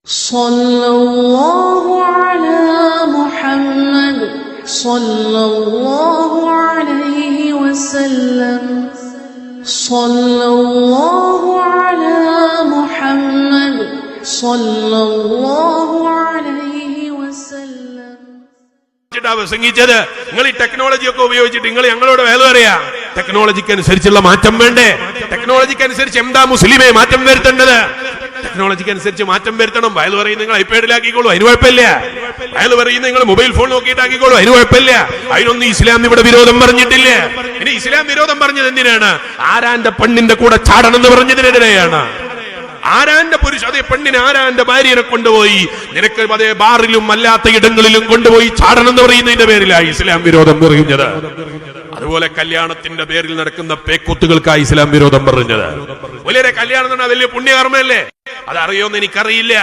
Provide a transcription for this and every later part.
സല്ലല്ലാഹു അലാ മുഹമ്മദ് സല്ലല്ലാഹു അലൈഹി വസല്ലം സല്ലല്ലാഹു അലാ മുഹമ്മദ് സല്ലല്ലാഹു അലൈഹി വസല്ലം. പ്രസംഗിച്ചത് നിങ്ങൾ ഈ ടെക്നോളജി ഒക്കെ ഉപയോഗിച്ചിട്ട് നിങ്ങൾ ഞങ്ങളോട് വേല പറയാ. ടെക്നോളജിക്ക് അനുസരിച്ചുള്ള മാറ്റം വേണ്ടേ? ടെക്നോളജിക്ക് അനുസരിച്ച് എന്താ മുസ്ലിമെ മാറ്റം വരുത്തേണ്ടത്? ടെക്നോളജിക്ക് അനുസരിച്ച് മാറ്റം വരുത്തണം. വയൽ പറയും നിങ്ങൾ ഐപാഡിലാക്കിക്കോളൂ, അതിന് കുഴപ്പമില്ല. വയൽ പറയും നിങ്ങൾ മൊബൈൽ ഫോൺ നോക്കിയിട്ടാക്കിക്കോളൂ, അതിന് കുഴപ്പമില്ല. അതിനൊന്നും ഇസ്ലാം ഇവിടെ വിരോധം പറഞ്ഞിട്ടില്ല. ഇനി ഇസ്ലാം വിരോധം പറഞ്ഞത് എന്തിനാണ്? ആരാന്റെ പെണ്ണിന്റെ കൂടെ ചാടണം എന്ന് പറഞ്ഞതിനെതിരെയാണ്. ആരാന്റെ പുരുഷ അതേ പെണ്ണിനെ ആരാന്റെ ഭാര്യനെ കൊണ്ടുപോയി നിനക്ക് അതേ ബാറിലും അല്ലാത്ത ഇടങ്ങളിലും കൊണ്ടുപോയി ചാടണം എന്ന് പറയുന്നതിന്റെ പേരിലായി ഇസ്ലാം വിരോധം പറയുന്നത്. അതുപോലെ കല്യാണത്തിന്റെ പേരിൽ നടക്കുന്ന പേക്കൂത്തുകൾക്കായി ഇസ്ലാം വിരോധം പറഞ്ഞത്. വലിയ കല്യാണം എന്ന് പറഞ്ഞാൽ വലിയ പുണ്യകർമ്മല്ലേ? അതറിയോന്ന് എനിക്കറിയില്ല.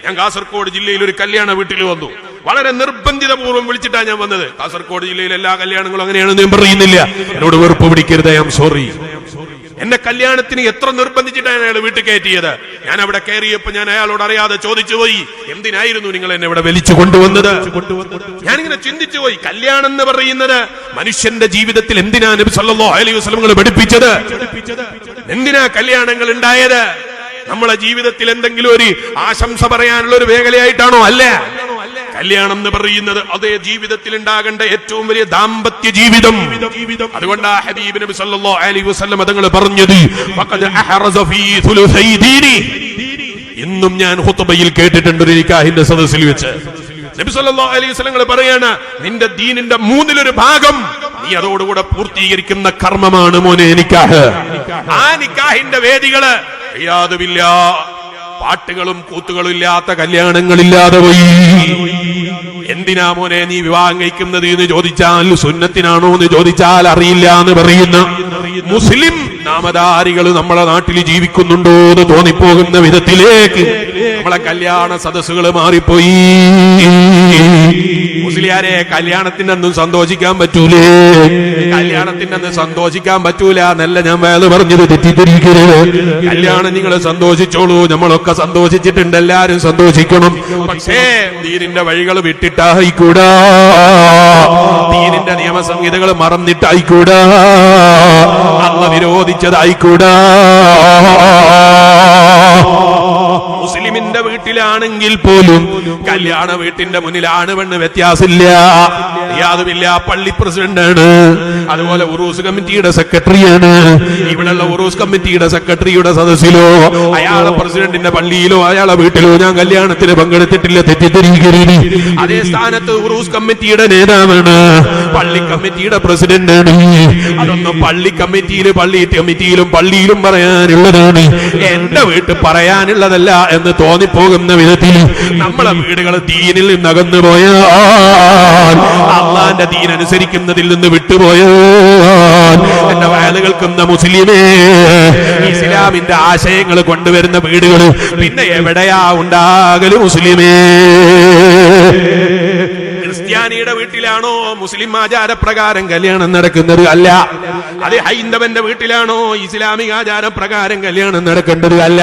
ഞാൻ കാസർഗോഡ് ജില്ലയിൽ ഒരു കല്യാണ വീട്ടിൽ വന്നു. വളരെ നിർബന്ധിതപൂർവ്വം വിളിച്ചിട്ടാണ് ഞാൻ വന്നത്. കാസർഗോഡ് ജില്ലയിലെ എല്ലാ കല്യാണങ്ങളും അങ്ങനെയാണെന്ന് ഞാൻ പറയുന്നില്ല. എന്നോട് വെറുപ്പ് പിടിക്കരുത്, ഐ ആം സോറി. എന്നെ കല്യാണത്തിന് എത്ര നിർബന്ധിച്ചിട്ടാണ് അയാൾ വീട്ടിൽ കയറ്റിയത്. ഞാൻ അവിടെ കയറിയപ്പോ ഞാൻ അയാളോട് അറിയാതെ ചോദിച്ചു പോയി, എന്തിനായിരുന്നു നിങ്ങൾ എന്നെ ഇവിടെ വലിച്ചു കൊണ്ടുവന്നത്? ഞാനിങ്ങനെ ചിന്തിച്ചു പോയി. കല്യാണം എന്ന് പറയുന്നത് മനുഷ്യന്റെ ജീവിതത്തിൽ എന്തിനാ നബി സല്ലല്ലാഹു അലൈഹി വസല്ലം പഠിപ്പിച്ചത്? എന്തിനാ കല്യാണങ്ങൾ ഉണ്ടായത്? നമ്മളെ ജീവിതത്തിൽ എന്തെങ്കിലും ഒരു ആശംസ പറയാനുള്ള ഒരു മേഖലയായിട്ടാണോ? അല്ല. കല്യാണം എന്ന് പറയുന്നത് അതേ ജീവിതത്തിൽ ഉണ്ടാകേണ്ട ഏറ്റവും വലിയ ദാമ്പത്യ ജീവിതം. അതുകൊണ്ടാ ഹബീബ് നബി സല്ലല്ലാഹു അലൈഹി വസല്ലം തങ്ങൾ പറഞ്ഞത്, ഫഖദ് അഹറസ ഫീ സുലുസൈ ദീനി. ഇന്നും ഞാൻ ഖുത്ബയിൽ കേട്ടിട്ടുണ്ട് ഒരു നിക്കാഹിന്റെ സദസ്സിൽ വെച്ച് നബി സല്ലല്ലാഹു അലൈഹി വസല്ലം പറയാണ്, നിന്റെ ദീനിന്റെ മൂന്നിലൊരു ഭാഗം നീ അതോടുകൂടെ പൂർത്തീകരിക്കുന്ന കർമ്മമാണ് മോനെ നിക്കാഹ്. ആ നിക്കാഹിന്റെ വേദികള് പാട്ടുകളും കൂത്തുകളും ഇല്ലാത്ത കല്യാണങ്ങളില്ലാതെ പോയി. എന്തിനാ മോനെ നീ വിവാഹം കഴിക്കുന്നത് എന്ന് ചോദിച്ചാൽ, സുന്നത്തിനാണോ എന്ന് ചോദിച്ചാൽ അറിയില്ല എന്ന് പറയുന്ന മുസ്ലിം നാമധാരികൾ നമ്മളെ നാട്ടിൽ ജീവിക്കുന്നുണ്ടോ എന്ന് തോന്നിപ്പോകുന്ന വിധത്തിലേക്ക് നമ്മളെ കല്യാണ സദസ്സുകൾ മാറിപ്പോയി. മുസ്ലിയാരെ കല്യാണത്തിന്റെ അന്നും സന്തോഷിക്കാൻ പറ്റൂലേ? കല്യാണത്തിന്റെ അന്ന് സന്തോഷിക്കാൻ പറ്റൂല എന്നല്ല ഞാൻ വേറെ പറഞ്ഞത്, തെറ്റിദ്ധരിക്കരുത്. കല്യാണം നിങ്ങൾ സന്തോഷിച്ചോളൂ, നമ്മളൊക്കെ സന്തോഷിച്ചിട്ടുണ്ട്, എല്ലാരും സന്തോഷിക്കണം. പക്ഷേ ദീനിന്റെ വഴികൾ വിട്ടിട്ടായിക്കൂടാ, ദീനിന്റെ നിയമസംഹിതകൾ മറന്നിട്ടായിക്കൂടാ, അല്ലാഹു വിരോധിച്ചതായിക്കൂടാ. മുസ്ലിമിന്റെ വീട്ടിലാണെങ്കിൽ പോലും കല്യാണ വീട്ടിന്റെ മുന്നിലാണ് പെണ്ണ് വ്യത്യാസമില്ല. യാതുമില്ല, പള്ളി പ്രസിഡന്റാണ്, അതുപോലെ ഉറൂസ് കമ്മിറ്റിയുടെ സെക്രട്ടറിയാണ്. ഇവിടെയുള്ള ഉറൂസ് കമ്മിറ്റിയുടെ സെക്രട്ടറിയുടെ സദസ്സിലോ അയാളെ പ്രസിഡന്റിന്റെ പള്ളിയിലോ അയാളെ വീട്ടിലോ ഞാൻ കല്യാണത്തിന് പങ്കെടുത്തിട്ടില്ല, തെറ്റിദ്ധരിക്കരുത്. അതേ സ്ഥാനത്ത് ഉറൂസ് കമ്മിറ്റിയുടെ നേതാവാണ്, പള്ളി കമ്മിറ്റിയുടെ പ്രസിഡന്റാണ്. അതൊന്നും പള്ളി കമ്മിറ്റിയിലും പള്ളിയിലും പറയാനുള്ളതാണ്, എന്റെ വീട്ടിൽ പറയാനുള്ളതല്ല എന്ന് തോന്നിപ്പോകുന്ന വിധത്തിൽ നമ്മളെ വീടുകൾ ദീനിൽ നിന്ന് അകന്നു പോയാൽ, അള്ളാന്റെ ദീൻ അനുസരിക്കുന്നതിൽ നിന്ന് വിട്ടുപോയാൽ, എന്റെ വയല് കേൾക്കുന്ന മുസ്ലിമേ, ഇസ്ലാമിന്റെ ആശയങ്ങൾ കൊണ്ടുവരുന്ന വീടുകൾ പിന്നെ എവിടെയാ ഉണ്ടാകല് മുസ്ലിമേ? ക്രിസ്ത്യാനിയുടെ വീട്ടിലാണോ മുസ്ലിം ആചാരപ്രകാരം കല്യാണം നടക്കുന്നത്? അല്ല. അത് ഹൈന്ദവന്റെ വീട്ടിലാണോ ഇസ്ലാമിക ആചാരപ്രകാരം കല്യാണം നടക്കേണ്ടത്? അല്ല.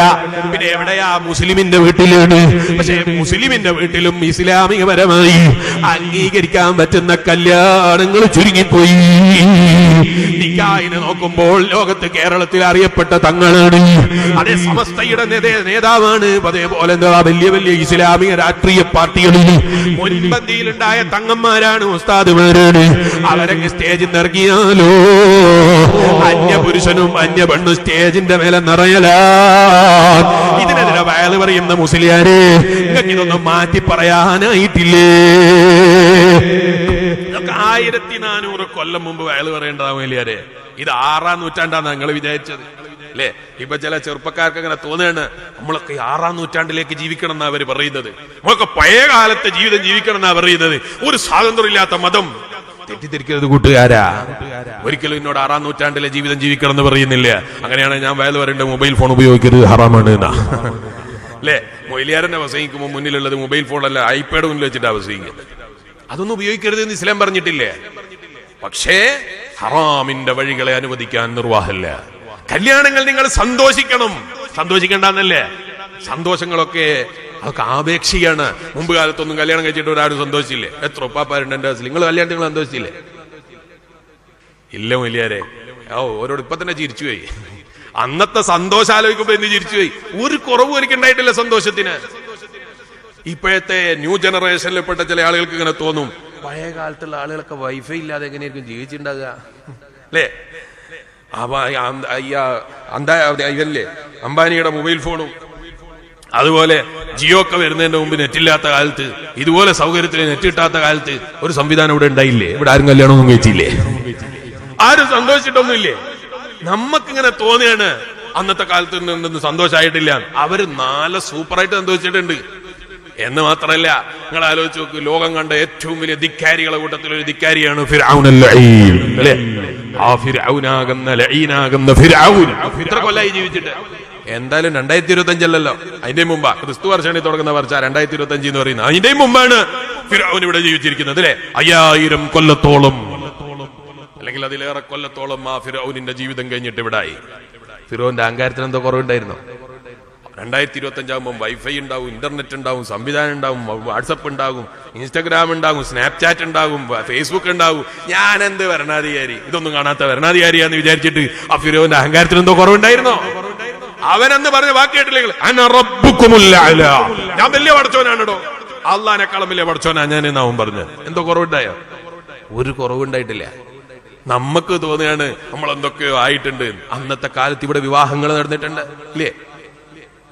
പിന്നെ എവിടെയാ? മുസ്ലിമിന്റെ വീട്ടിലാണ്. പക്ഷേ മുസ്ലിമിന്റെ വീട്ടിലും ഇസ്ലാമികപരമായി അംഗീകരിക്കാൻ പറ്റുന്ന കല്യാണങ്ങൾ ചുരുങ്ങിപ്പോയി. നിക്കാഹിനെ നോക്കുമ്പോൾ ലോകത്ത് കേരളത്തിൽ അറിയപ്പെട്ട തങ്ങളാണ്, അതേ സമസ്തയുടെ നേതാവാണ്, അതേപോലെ എന്താ വലിയ വലിയ ഇസ്ലാമിക രാഷ്ട്രീയ പാർട്ടികളിൽ മുൻപന്തിയിലുണ്ടായ തങ്ങന്മാരാണ്, ഉസ്താദുമാരാണ്. അവരൊക്കെ സ്റ്റേജിൽ നിറങ്ങിയാലോ അന്യപുരുഷനും അന്യപെണ്ണും സ്റ്റേജിന്റെ മേലെ നിറയലാ. ഇതിനെതിരെ വയല് പറയുന്ന മുസ്ലിയാരെ, നിങ്ങൾക്ക് ഇതൊന്നും മാറ്റി പറയാനായിട്ടില്ലേ? ഇതൊക്കെ 1400 കൊല്ലം മുമ്പ് വയല് പറയേണ്ടതാ മുസ്ലിയാരെ. ഇത് 6-ാം നൂറ്റാണ്ടാണ് നിങ്ങൾ വിചാരിച്ചത് അല്ലേ? ഇപ്പൊ ചില ചെറുപ്പക്കാർക്ക് അങ്ങനെ തോന്നുകയാണ്, നമ്മളൊക്കെ 6-ാം നൂറ്റാണ്ടിലേക്ക് ജീവിക്കണം എന്നാ അവര് പറയുന്നത്, നമ്മളൊക്കെ പഴയ കാലത്തെ ജീവിതം ജീവിക്കണം എന്നാ പറയുന്നത്. ഒരു സ്വാതന്ത്ര്യം ഇല്ലാത്ത മതം. തെറ്റിദ്ധരിക്കരുത് കൂട്ടുകാരാ, ഒരിക്കലും എന്നോട് 6-ാം നൂറ്റാണ്ടിലെ ജീവിതം ജീവിക്കണം എന്ന് പറയുന്നില്ല. അങ്ങനെയാണ് ഞാൻ വയല് പറയേണ്ടത് മൊബൈൽ ഫോൺ ഉപയോഗിക്കരുത്, ഹറാമാണ് എന്നാ അല്ലേ? മൊയ്ലിയാരന്റെ പ്രസംഗിക്കുമ്പോൾ മുന്നിലുള്ളത് മൊബൈൽ ഫോണല്ല, ഐപാഡ് മുന്നിൽ വെച്ചിട്ടാ പ്രസംഗിക്കുന്നത്. അതൊന്നും ഉപയോഗിക്കരുത് എന്ന് ഇസ്ലാം പറഞ്ഞിട്ടില്ലേ? പക്ഷേ ഹറാമിന്റെ വഴികളെ അനുവദിക്കാൻ നിർവാഹമില്ല. കല്യാണങ്ങൾ നിങ്ങൾ സന്തോഷിക്കണം, സന്തോഷിക്കണ്ടെന്നല്ലേ? സന്തോഷങ്ങളൊക്കെ അതൊക്കെ ആപേക്ഷികമാണ്. മുമ്പ് കാലത്തൊന്നും കല്യാണം കഴിച്ചിട്ട് ഒരാരും സന്തോഷിച്ചില്ലേ? എത്ര ഉപ്പാപ്പാരുണ്ട് എന്റെ ക്ലാസ്സിൽ. നിങ്ങൾ കല്യാണത്തിൽ നിങ്ങൾ സന്തോഷിച്ചില്ലേ? ഇല്ല വലിയാരെ. ഓരോട് ഇപ്പൊ തന്നെ ചിരിച്ചുപോയി. അന്നത്തെ സന്തോഷം ആലോചിക്കുമ്പോ എന്ന് ചിരിച്ചുപോയി. ഒരു കുറവും എനിക്ക് ഉണ്ടായിട്ടില്ല സന്തോഷത്തിന്. ഇപ്പോഴത്തെ ന്യൂ ജനറേഷനിൽപ്പെട്ട ചില ആളുകൾക്ക് ഇങ്ങനെ തോന്നും, പഴയ കാലത്തുള്ള ആളുകളൊക്കെ വൈഫൈ ഇല്ലാതെ എങ്ങനെയായിരിക്കും ജീവിച്ചിട്ടുണ്ടാകുക അല്ലേ? ഇവല്ലേ അംബാനിയുടെ മൊബൈൽ ഫോണും അതുപോലെ ജിയോ ഒക്കെ വരുന്നതിന്റെ മുമ്പ് നെറ്റില്ലാത്ത കാലത്ത്, ഇതുപോലെ സൗകര്യത്തിൽ നെറ്റ് കിട്ടാത്ത കാലത്ത് ഒരു സംവിധാനം ഇവിടെ ഉണ്ടായില്ലേ? ഇവിടെ ആരും കല്യാണമൊന്നും കഴിച്ചില്ലേ? ആരും സന്തോഷിച്ചിട്ടൊന്നുമില്ലേ? നമുക്കിങ്ങനെ തോന്നിയാണ് അന്നത്തെ കാലത്ത് നിന്നൊന്നും സന്തോഷമായിട്ടില്ല. അവര് നാല് സൂപ്പറായിട്ട് സന്തോഷിച്ചിട്ടുണ്ട്. എന്ന് മാത്രമല്ല, നിങ്ങൾ ആലോചിച്ച് നോക്ക്, ലോകം കണ്ട ഏറ്റവും വലിയ ധിക്കാരികളെ കൂട്ടത്തിൽ ഒരു ധിക്കാരിയാണ് ഫിർഔൻ അൽ-ലഈൻ. ആ ഫിർഔനാകുന്ന ലഈനാകുന്ന ഫിർഔൻ ഇത്ര കൊല്ലായി ജീവിച്ചിട്ട്. എന്തായാലും 2025 അല്ലല്ലോ, അതിന്റെ മുമ്പാ. ക്രിസ്തു വർഷാണി തുടങ്ങുന്ന വർഷ 2025 എന്ന് പറയുന്നത്. അതിന്റെ മുമ്പാണ് ഫിർഔൻ ഇവിടെ ജീവിച്ചിരിക്കുന്നത് അല്ലെ? 5000 കൊല്ലത്തോളം അല്ലെങ്കിൽ അതിലേറെ കൊല്ലത്തോളം ആ ഫിർഔനിന്റെ ജീവിതം കഴിഞ്ഞിട്ട് ഇവിടായി. ഫിർഔന്റെ അഹങ്കാരത്തിന് എന്തോ കുറവുണ്ടായിരുന്നോ? 2025 ആകുമ്പോൾ വൈഫൈ ഉണ്ടാവും, ഇന്റർനെറ്റ് ഉണ്ടാവും, സംവിധാനം ഉണ്ടാവും, വാട്സപ്പ് ഉണ്ടാകും, ഇൻസ്റ്റാഗ്രാം ഉണ്ടാകും, സ്നാപ്ചാറ്റ് ഉണ്ടാകും, ഫേസ്ബുക്ക് ഉണ്ടാകും. ഞാൻ എന്ത് ഭരണാധികാരി, ഇതൊന്നും കാണാത്ത ഭരണാധികാരിയാന്ന് വിചാരിച്ചിട്ട് ആ ഫിർഔന്റെ അഹങ്കാരത്തിന് എന്തോ കുറവുണ്ടായിരുന്നോ? അവനെന്ന് പറഞ്ഞ വാക്ക് കേട്ടില്ലെങ്കിൽ ഞാൻ വലിയ പടച്ചോനാണോ, അള്ളാനെക്കാളും വലിയ പടച്ചോനാ ഞാൻ എന്നാവും പറഞ്ഞ്. എന്തോ കുറവുണ്ടായോ? ഒരു കുറവുണ്ടായിട്ടില്ല. നമുക്ക് തോന്നുകയാണ് നമ്മൾ എന്തൊക്കെയോ ആയിട്ടുണ്ട്. അന്നത്തെ കാലത്ത് ഇവിടെ വിവാഹങ്ങൾ നടന്നിട്ടുണ്ട് ഇല്ലേ?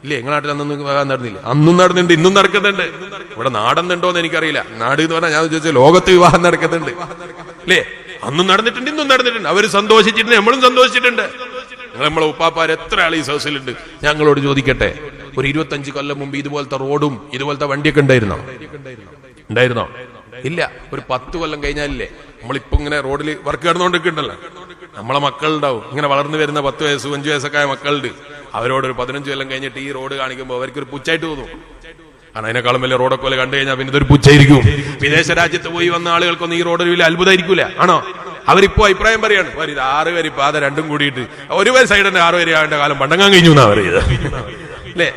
ഇല്ലേ? നിങ്ങളുടെ നാട്ടിൽ അന്നൊന്നും വിവാഹം നടന്നില്ല? അന്നും നടന്നിട്ടുണ്ട്, ഇന്നും നടക്കുന്നുണ്ട്. ഇവിടെ നാടെന്നുണ്ടോന്ന് എനിക്കറിയില്ല. നാട് എന്ന് പറഞ്ഞാൽ ഞാൻ ചോദിച്ചാൽ ലോകത്ത് വിവാഹം നടക്കുന്നുണ്ട് അല്ലേ? അന്നും നടന്നിട്ടുണ്ട്, ഇന്നും നടന്നിട്ടുണ്ട്. അവര് സന്തോഷിച്ചിട്ടുണ്ട്, നമ്മളും സന്തോഷിച്ചിട്ടുണ്ട്. നമ്മളെ ഉപ്പാപ്പാർ എത്ര ആൾ ഈ സദസ്സിലുണ്ട്? ഞങ്ങളോട് ചോദിക്കട്ടെ, ഒരു 25 കൊല്ലം മുമ്പ് ഇതുപോലത്തെ റോഡും ഇതുപോലത്തെ വണ്ടിയൊക്കെ ഉണ്ടായിരുന്നോ? ഇല്ല. ഒരു 10 കൊല്ലം കഴിഞ്ഞാലില്ലേ നമ്മളിപ്പോ ഇങ്ങനെ റോഡിൽ വർക്ക് നടന്നുകൊണ്ടിരിക്കണ്ടല്ലോ. നമ്മളെ മക്കളുണ്ടാവും, ഇങ്ങനെ വളർന്നു വരുന്ന 10 വയസ്സ് 5 വയസ്സൊക്കെ ആയ മക്കളുണ്ട്. അവരോട് ഒരു 15 കൊല്ലം കഴിഞ്ഞിട്ട് ഈ റോഡ് കാണിക്കുമ്പോൾ അവർക്കൊരു പുച്ഛായിട്ട് തോന്നും. കാരണം അതിനേക്കാളും വലിയ റോഡൊക്കെ പോലെ കണ്ടു കഴിഞ്ഞാൽ പിന്നെ ഇതൊരു പുച്ഛായിരിക്കും. വിദേശ രാജ്യത്ത് പോയി വന്ന ആളുകൾക്കൊന്നും ഈ റോഡ് വലിയ അത്ഭുതമായിരിക്കൂല, ആണോ? അവരിപ്പോ അഭിപ്രായം പറയാണ്, ഇത് 6 വരി പാത രണ്ടും കൂടിയിട്ട് ഒരു വരി സൈഡിന്റെ 6 വരി ആവേണ്ട കാലം പണ്ടങ്ങാൻ കഴിഞ്ഞു എന്നാ പറയുന്നത് അല്ലേ?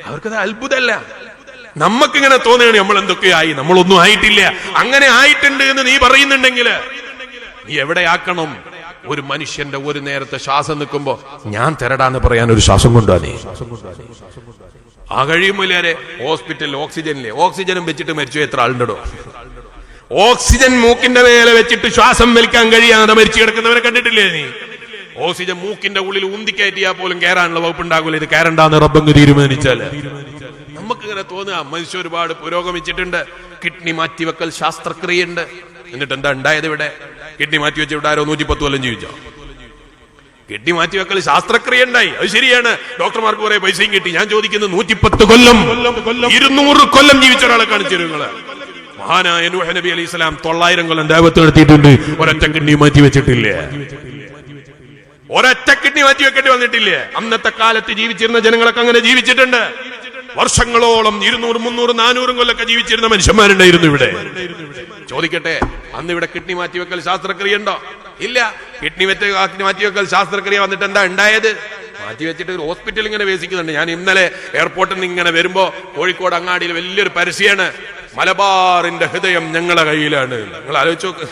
അവർക്കത് അത്ഭുതമല്ല. നമുക്കിങ്ങനെ തോന്നുകയാണ് നമ്മൾ എന്തൊക്കെയായി, നമ്മളൊന്നും ആയിട്ടില്ല. അങ്ങനെ ആയിട്ടുണ്ട് എന്ന് നീ പറയുന്നുണ്ടെങ്കിൽ നീ എവിടെയാക്കണം? ഒരു മനുഷ്യന്റെ ഒരു നേരത്തെ ശ്വാസം നിൽക്കുമ്പോ ഞാൻ തരടാന്ന് പറയാൻ ഒരു ശ്വാസം കൊണ്ടാ നീ ആ കഴിയുമ്പോഴേ ഹോസ്പിറ്റലിൽ ഓക്സിജനും വെച്ചിട്ട് മരിച്ചു എത്ര ആളുണ്ടോ? ഓക്സിജൻ മൂക്കിന്റെ മേലെ വെച്ചിട്ട് ശ്വാസം വലിക്കാൻ കഴിയാതെ മരിച്ചു കിടക്കുന്നവരെ കണ്ടിട്ടില്ലേ നീ? ഓക്സിജൻ മൂക്കിന്റെ ഉള്ളിൽ ഉന്തിക്കയറ്റിയാ പോലും കയറാനുള്ള വകുപ്പുണ്ടാകൂല. ഇത് കയറണ്ടാന്ന് റബ്ബങ്ങ് തീരുമാനിച്ചാല് നമുക്കിങ്ങനെ തോന്നുക മനുഷ്യ ഒരുപാട് പുരോഗമിച്ചിട്ടുണ്ട്. കിഡ്നി മാറ്റിവെക്കൽ ശാസ്ത്രക്രിയയുണ്ട്. എന്നിട്ട് എന്താ ഉണ്ടായത്? ഇവിടെ കിഡ്നി മാറ്റി വെച്ച് ഇവിടെ ആരോ 110 കൊല്ലം ജീവിച്ചോ? കിഡ്നി മാറ്റിവെക്കൽ ശാസ്ത്രക്രിയ ഉണ്ടായി, അത് ശരിയാണ്. ഡോക്ടർമാർക്ക് കുറെ പൈസയും കിട്ടി. ഞാൻ ചോദിക്കുന്നത് 110 കൊല്ലം 200 കൊല്ലം ജീവിച്ച ഒരാളെ കാണിച്ചു നിങ്ങള്. മഹാനായ നൂഹ് നബി അലൈഹി സ്വലാം 900 കൊല്ലം ദഅവത്ത് നടത്തിയിട്ടുണ്ട്. ഒരൊറ്റ കിഡ്നി മാറ്റി വെച്ചിട്ടില്ലേ? ഒരൊറ്റ കിഡ്നി മാറ്റി വെക്കേണ്ടി വന്നിട്ടില്ലേ? അന്നത്തെ കാലത്ത് ജീവിച്ചിരുന്ന ജനങ്ങളൊക്കെ അങ്ങനെ ജീവിച്ചിട്ടുണ്ട്. വർഷങ്ങളോളം 200, 300, 400 കൊല്ലൊക്കെ ജീവിച്ചിരുന്ന മനുഷ്യന്മാരുണ്ടായിരുന്നു ഇവിടെ. ചോദിക്കട്ടെ, അന്ന് ഇവിടെ കിഡ്നി മാറ്റിവെക്കൽ ശാസ്ത്രക്രിയ ഉണ്ടോ? ഇല്ല. കിഡ്നി മാറ്റിവെക്കൽ ശാസ്ത്രക്രിയ വന്നിട്ട് എന്താ ഉണ്ടായത്? മാറ്റിവെച്ചിട്ട് ഒരു ഹോസ്പിറ്റൽ ഇങ്ങനെ വേസിക്കുന്നുണ്ട്. ഞാൻ ഇന്നലെ എയർപോർട്ടിൽ നിന്ന് ഇങ്ങനെ വരുമ്പോ കോഴിക്കോട് അങ്ങാടിയിൽ വലിയൊരു പരസ്യമാണ്, മലബാറിന്റെ ഹൃദയം ഞങ്ങളുടെ കയ്യിലാണ്. നിങ്ങൾ ആലോചിച്ച് നോക്ക്.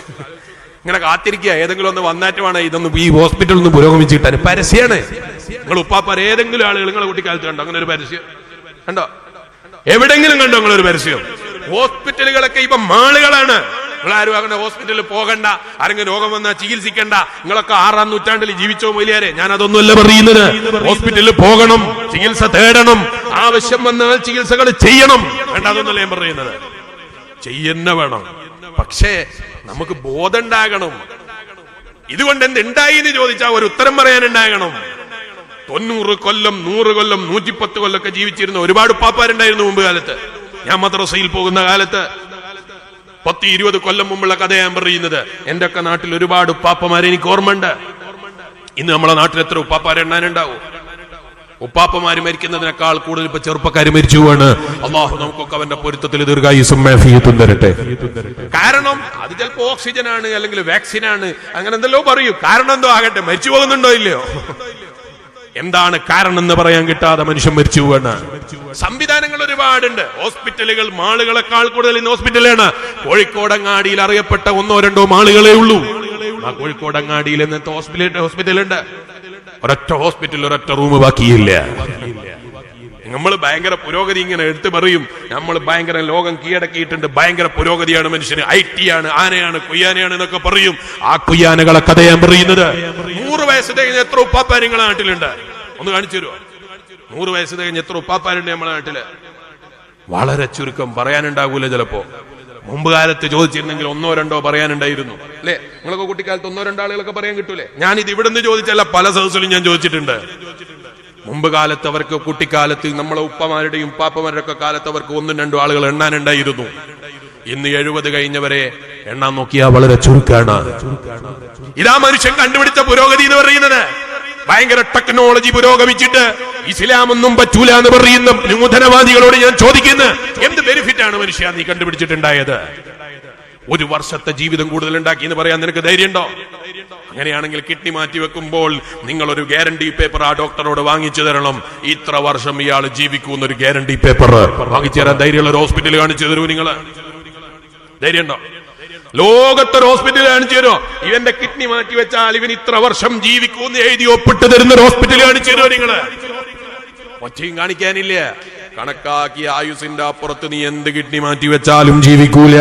ഇങ്ങനെ കാത്തിരിക്കുക ഏതെങ്കിലും ഒന്ന് വന്നാറ്റുമാണ് ഇതൊന്നും ഈ ഹോസ്പിറ്റലിൽ നിന്ന് പുരോഗമിച്ച് കിട്ടാൻ. പരസ്യമാണ്. നിങ്ങൾ ഉപ്പാപ്പാർ ഏതെങ്കിലും ആളുകൾ നിങ്ങളെ കുട്ടിക്കാലത്ത് കണ്ടോ അങ്ങനെ ഒരു പരസ്യം? കണ്ടോ? എവിടെങ്കിലും കണ്ടോ നിങ്ങളൊരു പരസ്യം? ഹോസ്പിറ്റലുകളൊക്കെ ഇപ്പൊ മാളുകളാണ്. നിങ്ങൾ ആരും അങ്ങനെ ഹോസ്പിറ്റലിൽ പോകണ്ട, ആരെങ്കിലും രോഗം വന്നാൽ ചികിത്സിക്കണ്ട. നിങ്ങളൊക്കെ 6-ാം നൂറ്റാണ്ടിൽ ജീവിച്ചോ മൊലിയാരെ? ഞാൻ അതൊന്നുമല്ല പറയുന്നത്. ഹോസ്പിറ്റലിൽ പോകണം, ചികിത്സ തേടണം, ആവശ്യം വന്നാൽ ചികിത്സകൾ ചെയ്യണം. വേണ്ട, അതൊന്നല്ല ഞാൻ പറയുന്നത്. ചെയ്യുന്ന വേണം, പക്ഷേ നമുക്ക് ബോധം ഉണ്ടാകണം. ഇതുകൊണ്ട് എന്തുണ്ടായി എന്ന് ചോദിച്ചാൽ ഒരു ഉത്തരം പറയാനുണ്ടാകണം. 90 കൊല്ലം 100 കൊല്ലം 110 കൊല്ലൊക്കെ ജീവിച്ചിരുന്ന ഒരുപാട് ഉപ്പാപ്പാരുണ്ടായിരുന്നു മുമ്പ് കാലത്ത്. ഞാൻ മദ്രസയിൽ പോകുന്ന കാലത്ത് 10-20 കൊല്ലം മുമ്പുള്ള കഥ ഞാൻ പറയുന്നത്. എന്റെ ഒക്കെ നാട്ടിൽ ഒരുപാട് ഉപ്പാപ്പമാരെ എനിക്ക് ഓർമ്മയുണ്ട്. ഇന്ന് നമ്മളെ നാട്ടിൽ എത്ര ഉപ്പാപ്പാരെണ്ണാനുണ്ടാവും? ഉപ്പാപ്പമാര് മരിക്കുന്നതിനേക്കാൾ കൂടുതൽ ഇപ്പൊ ചെറുപ്പക്കാർ മരിച്ചു പോവാണ്. അള്ളാഹു നമുക്കൊക്കെ അവന്റെ പൊരുത്തത്തിൽ ദീർഘായുസ്സും ആഫിയത്തും തരട്ടെ. കാരണം അത് ചിലപ്പോ ഓക്സിജൻ ആണ്, അല്ലെങ്കിൽ വാക്സിൻ ആണ്, അങ്ങനെ എന്തെല്ലോ പറയും. കാരണം എന്തോ ആകട്ടെ, മരിച്ചു പോകുന്നുണ്ടോ ഇല്ലയോ? എന്താണ് കാരണം എന്ന് പറയാൻ കിട്ടാതെ മനുഷ്യൻ മരിച്ചു പോവാണ്. സംവിധാനങ്ങൾ ഒരുപാടുണ്ട്. ഹോസ്പിറ്റലുകൾ മാളുകളെക്കാൾ കൂടുതൽ ഇന്ന് ഹോസ്പിറ്റലാണ്. കോഴിക്കോടങ്ങാടിയിൽ അറിയപ്പെട്ട 1-2 മാളുകളേ ഉള്ളൂ. ആ കോഴിക്കോടങ്ങാടിയിൽ ഇന്നത്തെ ഹോസ്പിറ്റലുണ്ട്. ഒരൊറ്റ ഹോസ്പിറ്റലിൽ ഒരൊറ്റ റൂം ബാക്കിയില്ല. നമ്മൾ ഭയങ്കര പുരോഗതി ഇങ്ങനെ എടുത്തു പറയും. നമ്മൾ ഭയങ്കര ലോകം കീഴടക്കിയിട്ടുണ്ട്, ഭയങ്കര പുരോഗതിയാണ് മനുഷ്യന്, IT ആണ്, ആനയാണ്, കുയ്യാനയാണ് എന്നൊക്കെ പറയും. ആ കുയ്യാനകളെ കഥയാണ് പറയുന്നത്. 100 വയസ്സ് തികഞ്ഞ എത്ര ഉപ്പാപ്പാര് നിങ്ങളെ നാട്ടിലുണ്ട്? ഒന്ന് കാണിച്ചു തരുമോ? 100 വയസ്സ് തികഞ്ഞ എത്ര ഉപ്പാപ്പാരുണ്ട് നമ്മളെ നാട്ടില്? വളരെ ചുരുക്കം, പറയാനുണ്ടാകൂല ചിലപ്പോ. മുമ്പ് കാലത്ത് ചോദിച്ചിരുന്നെങ്കിൽ 1-2 പറയാനുണ്ടായിരുന്നു അല്ലെ? നിങ്ങളൊക്കെ കുട്ടിക്കാലത്ത് 1-2 ആളുകളൊക്കെ പറയാൻ കിട്ടൂലേ? ഞാനിത് ഇവിടെ നിന്ന് ചോദിച്ചല്ല, പല സദസ്സിലും ഞാൻ ചോദിച്ചിട്ടുണ്ട്. മുമ്പ് കാലത്ത് അവർക്ക്, കുട്ടിക്കാലത്ത് നമ്മളെ ഉപ്പമാരുടെയും ഉപ്പാപ്പമാരുടെ ഒക്കെ കാലത്ത് അവർക്ക് 1-2 ആളുകൾ എണ്ണാനുണ്ടായിരുന്നു. ഇന്ന് 70 കഴിഞ്ഞവരെ എണ്ണാൻ നോക്കിയാൽ വളരെ ചുരുക്കാണ്. ഇതാ മനുഷ്യൻ കണ്ടുപിടിച്ച പുരോഗതി എന്ന് പറയുന്നത്. ഭയങ്കര ടെക്നോളജി പുരോഗമിച്ചിട്ട് ഇസ്ലാമൊന്നും പറ്റൂല എന്ന് പറയുന്ന നൂതനവാദികളോട് ഞാൻ ചോദിക്കുന്നു, എന്ത് ബെനിഫിറ്റ് ആണ് മനുഷ്യ നീ കണ്ടുപിടിച്ചിട്ടുണ്ടായത്? 1 വർഷത്തെ ജീവിതം കൂടുതൽ ഉണ്ടാക്കി എന്ന് പറയാൻ നിനക്ക് ധൈര്യമുണ്ടോ? അങ്ങനെയാണെങ്കിൽ കിഡ്നി മാറ്റി വെക്കുമ്പോൾ നിങ്ങൾ ഒരു ഗ്യാരണ്ടി പേപ്പർ ആ ഡോക്ടറോട് വാങ്ങിച്ചു തരണം. ഇത്ര വർഷം ഇയാൾ ജീവിക്കുന്ന ഒരു ഗ്യാരണ്ടി പേപ്പർ വാങ്ങിച്ചു തരാൻ ധൈര്യമുള്ള ഒരു ഹോസ്പിറ്റൽ കാണിച്ചു തരൂ. നിങ്ങൾ ധൈര്യമുണ്ടോ? ലോകത്തൊരു ഹോസ്പിറ്റൽ കാണിച്ചു തരുമോ? ഇവന്റെ കിഡ്നി മാറ്റി വെച്ചാൽ ഇവൻ ഇത്ര വർഷം ജീവിക്കൂന്ന് എഴുതി ഒപ്പിട്ട് തരുന്ന ഒരു ഹോസ്പിറ്റൽ കാണിച്ചു തരുമോ? നിങ്ങള് ഒച്ചയും കാണിക്കാനില്ല. കണക്കാക്കിയ ആയുസിന്റെ അപ്പുറത്ത് നീ എന്ത് കിഡ്നി മാറ്റി വെച്ചാലും ജീവിക്കൂല.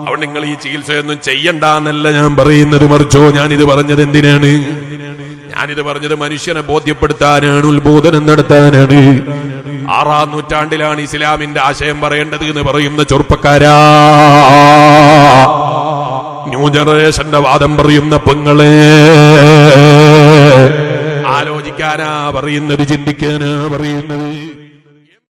അവിടെ നിങ്ങൾ ഈ ചികിത്സയൊന്നും ചെയ്യണ്ടെന്നല്ല ഞാൻ പറയുന്നത്, മറിച്ചോ ഞാനിത് പറഞ്ഞത് എന്തിനാണ്? ഞാനിത് പറഞ്ഞത് മനുഷ്യനെ ബോധ്യപ്പെടുത്താനാണ്, ഉത്ബോധനം നടത്താനാണ്. 6-ാം നൂറ്റാണ്ടിലാണ് ഇസ്ലാമിന്റെ ആശയം പറയേണ്ടത് എന്ന് പറയുന്ന ചെറുപ്പക്കാരാ, ന്യൂ ജനറേഷന്റെ വാദം പറയുന്ന പെങ്ങളെ, ആലോചിക്കാനാ പറയുന്നത്, ചിന്തിക്കാനാ പറയുന്നത്.